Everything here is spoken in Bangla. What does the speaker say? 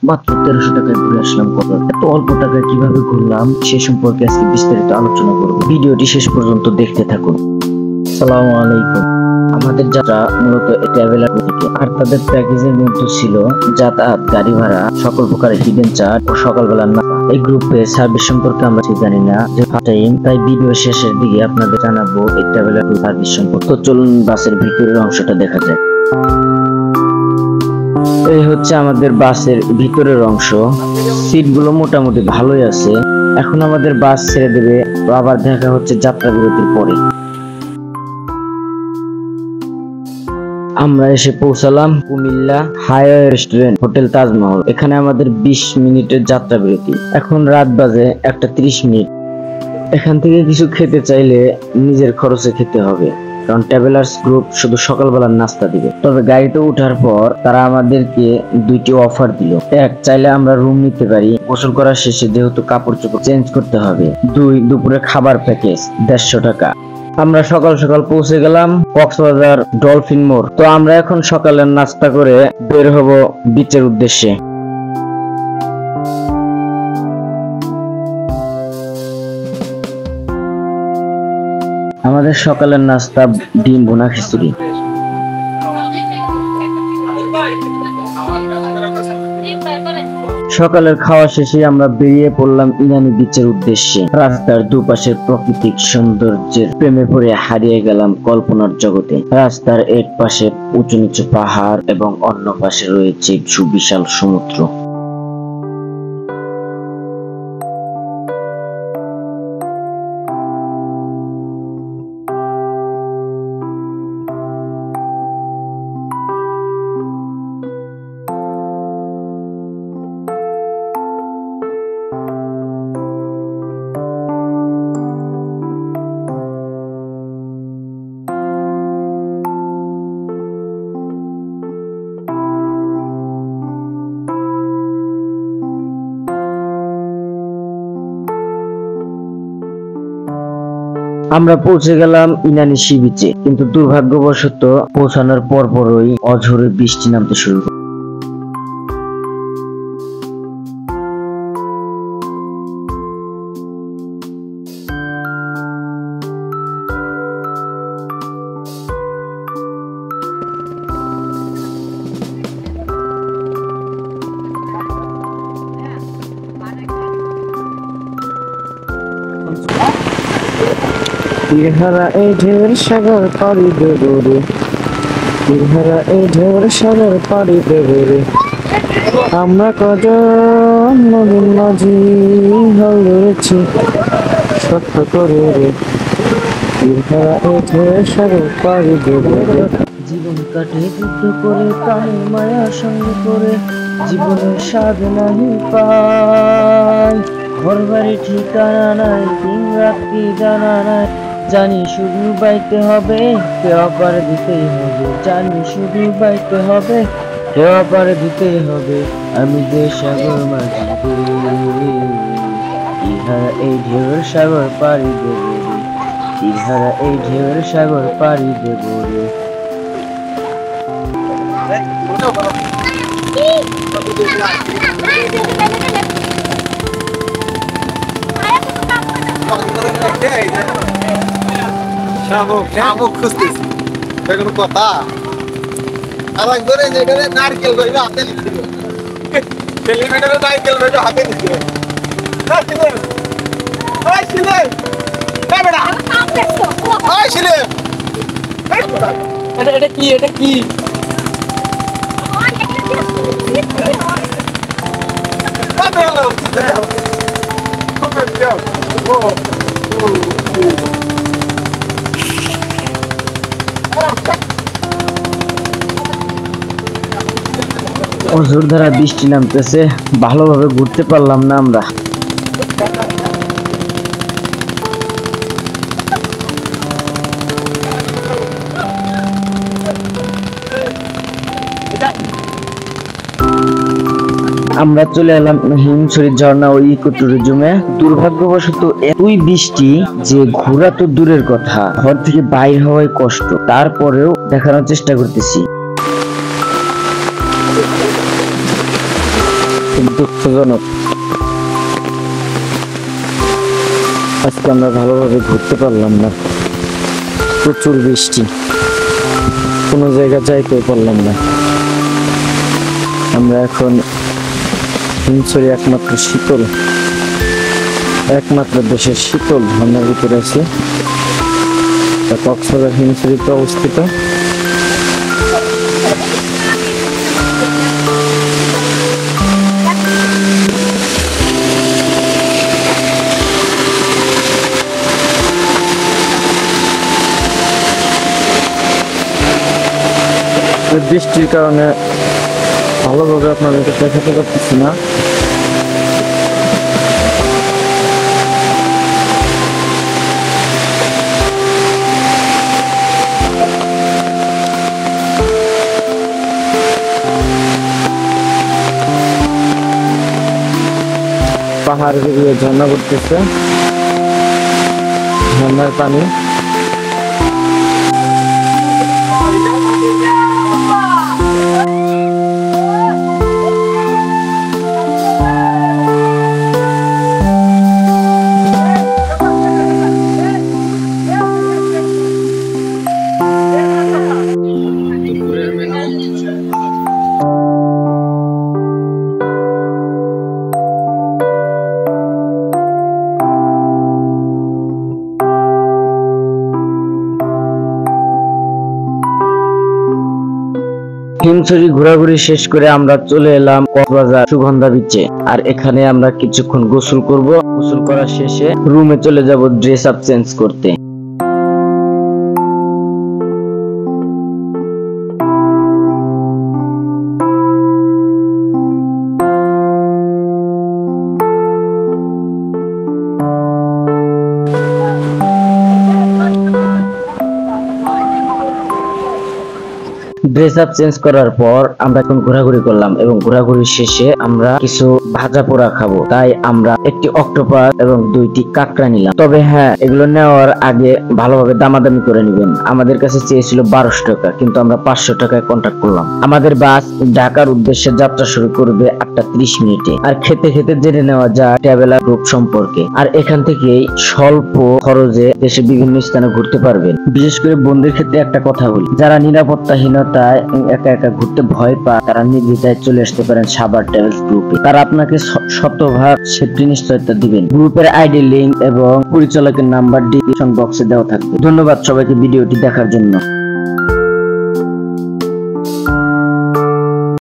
মাত্র 1300 টাকায় ঘুরে আসলাম কক্সবাজার। এত অল্প টাকায় কিভাবে ঘুরলাম সে সম্পর্কে আজকে বিস্তারিত আলোচনা করব। ভিডিওটি শেষ পর্যন্ত দেখতে থাকুন। আসসালামু আলাইকুম। আমাদের যাত্রা মূলত ট্রাভেলার থেকে, আর তাদের প্যাকেজের মধ্যে ছিল যাতায়াত, গাড়ি ভাড়া, সকল প্রকার হিডেন চার্জ ও সকালবেলা না। এই গ্রুপে সার্ভিস সম্পর্কে আমরা ঠিক জানি না, যে টাইম, তাই ভিডিও শেষের দিকে আপনাদের জানাবো এই ট্রাভেলার সার্ভিস সম্পর্কে। তো চলুন বাসের ভিতরের অংশটা দেখা যায়। এই হচ্ছে আমাদের বাসের ভিতরের অংশ। সিটগুলো মোটামুটি ভালোই আছে। এখন আমাদের বাস ছেড়ে দেবে, তো আবার দেখা হচ্ছে যাত্রা বিরতির পরে। আমরা এসে পৌঁছালাম Comilla highway restaurant hotel Taj Mahal. এখানে আমাদের 20 মিনিটের যাত্রা বিরতি। এখন রাত বাজে 1:30। এখান থেকে কিছু খেতে চাইলে নিজের খরচে খেতে হবে, কারণ ট্রাভেলার্স গ্রুপ শুধু সকালবেলার নাস্তা দিবে। তবে গাড়িতে ওঠার পর তারা আমাদেরকে 2টি অফার দিল। এক, চাইলে আমরা রুম নিতে পারি, গোসল করার শেষে যেহেতু কাপড় চোপড় চেঞ্জ করতে হবে। 2, দুপুরে খাবার প্যাকেজ 150 টাকা। আমরা সকাল সকাল পৌঁছে গেলাম কক্সবাজার ডলফিন মোড়। তো আমরা এখন সকালের নাস্তা করে বের হব বিচের উদ্দেশ্যে। আমাদের সকালের নাস্তা ডিম ভুনা খিচুড়ি। সকালের খাওয়া শেষে আমরা বেরিয়ে পড়লাম ইনানি বিচের উদ্দেশ্যে। রাস্তার দুপাশের প্রাকৃতিক সৌন্দর্যের প্রেমে পড়ে হারিয়ে গেলাম কল্পনার জগতে। রাস্তার এক পাশে উঁচু নিচু পাহাড় এবং অন্য পাশে রয়েছে সুবিশাল সমুদ্র। আমরা পৌঁছে গেলাম ইনানি সি বিচে, কিন্তু দুর্ভাগ্যবশত পৌঁছানোর পরপরই অঝোরে বৃষ্টি নামতে শুরু করে। তীরহারা এই ঢেউর সাগর পাড়ি দেব রে, তীরহারা এই ঢেউর সাগর পাড়ি দেব রে। আমরা কজন নদীর মাঝি হাল ধরেছি সত্য করে রে, তীরহারা এই ঢেউর সাগর পাড়ি দেব রে। জীবন কাটে যুদ্ধ করে, প্রাণের মায়া সঙ্গে করে, জীবনের স্বাদ নাহি পাই। ঘর বাড়ি ঠিকানা নাই, দিন রাত্রি জানা নাই, জানি শুধু বাইতে হবে, কেউ পারে দিতেই হবে। জানি শুধু বাইতে হবে, কেউ পারে দিতেই হবে। আমি যে সাগর মাঝি ইহারা এই ঢেউয়ের সাগর পাড়ি দেব রে, ইহারা এই ঢেউয়ের সাগর পাড়ি দেব রে। শামুক খুঁজতেছি, কোনো কথা আর একবারে যেখানে নারকেল ভাইবে হাতে নিচ্ছিল, সেলিব্রেটারে নারকেল ভাইবে হাতে নিচ্ছিল। এটা কি, এটা কি? অঝোর ধারা বৃষ্টি নামতেছে, ভালোভাবে ঘুরতে পারলাম না আমরা। আমরা চলে এলাম হিমছড়ি ঝর্ণা ও ইকো ট্যুরিজমে। দুর্ভাগ্যবশত এতই বৃষ্টি যে ঘোরা তো দূরের কথা, ঘর থেকে বাইর হওয়াই কষ্ট। তারপরেও দেখানোর চেষ্টা করতেছি। খুব দুঃখজনক। আজকে আমরা ভালোভাবে ঘুরতে পারলাম না, প্রচুর বৃষ্টি, কোনো জায়গায় যাইতে পারলাম না। আমরা এখন হিমছড়ি একমাত্র দেশের শীতল ঝর্ণার ভিতরে আছি। কক্সবাজার হিমছড়িতে অবস্থিত। বৃষ্টির কারণে ভালোভাবে আপনাদেরকে দেখাতে পারতেছি না। পাহাড় বেরিয়ে ঝর্ণা পড়তেছে, ঝর্ণার পানি। হিমছড়ি ঘোরাঘুরি শেষ করে আমরা চলে এলাম কক্সবাজার সুগন্ধা বিচে। আর এখানে আমরা কিছুক্ষণ গোসল করব। গোসল করার শেষে রুমে চলে যাব ড্রেস আপ চেঞ্জ করতে। ড্রেস আপ চেঞ্জ করার পর আমরা এখন ঘোরাঘুরি করলাম এবং ঘোরাঘুরি শেষে আমরা কিছু ভাজা পোড়া খাবো। তাই আমরা একটি অক্টোপাস এবং 2টি কাঁকড়া নিলাম। তবে হ্যাঁ, এগুলো নেওয়ার আগে ভালোভাবে দামাদামি করে নেবেন। আমাদের কাছে চেয়েছিল 1200 টাকা, কিন্তু আমরা 500 টাকায় কন্ট্যাক্ট করলাম। আমাদের বাস ঢাকার উদ্দেশ্যে যাত্রা শুরু করবে 8টা 30 মিনিটে। আর খেতে খেতে জেনে নেওয়া যায় ট্রাভেলার গ্রুপ সম্পর্কে। আর এখান থেকেই স্বল্প খরচে দেশে বিভিন্ন স্থানে ঘুরতে পারবেন। বিশেষ করে বন্ধুদের ক্ষেত্রে একটা কথা বলি, যারা নিরাপত্তাহীনতা একা একা ঘুরতে ভয় পায়, তারা নির্দ্বিধায় চলে আসতে পারেন সাভার ট্রাভেলস গ্রুপে। তারা আপনাকে শতভাগ সেফটি নিশ্চয়তা দিবেন। গ্রুপের আইডি লিংক এবং পরিচালকের নাম্বার ডিসক্রিপশন বক্সে দেওয়া থাকবে। ধন্যবাদ সবাইকে ভিডিওটি দেখার জন্য।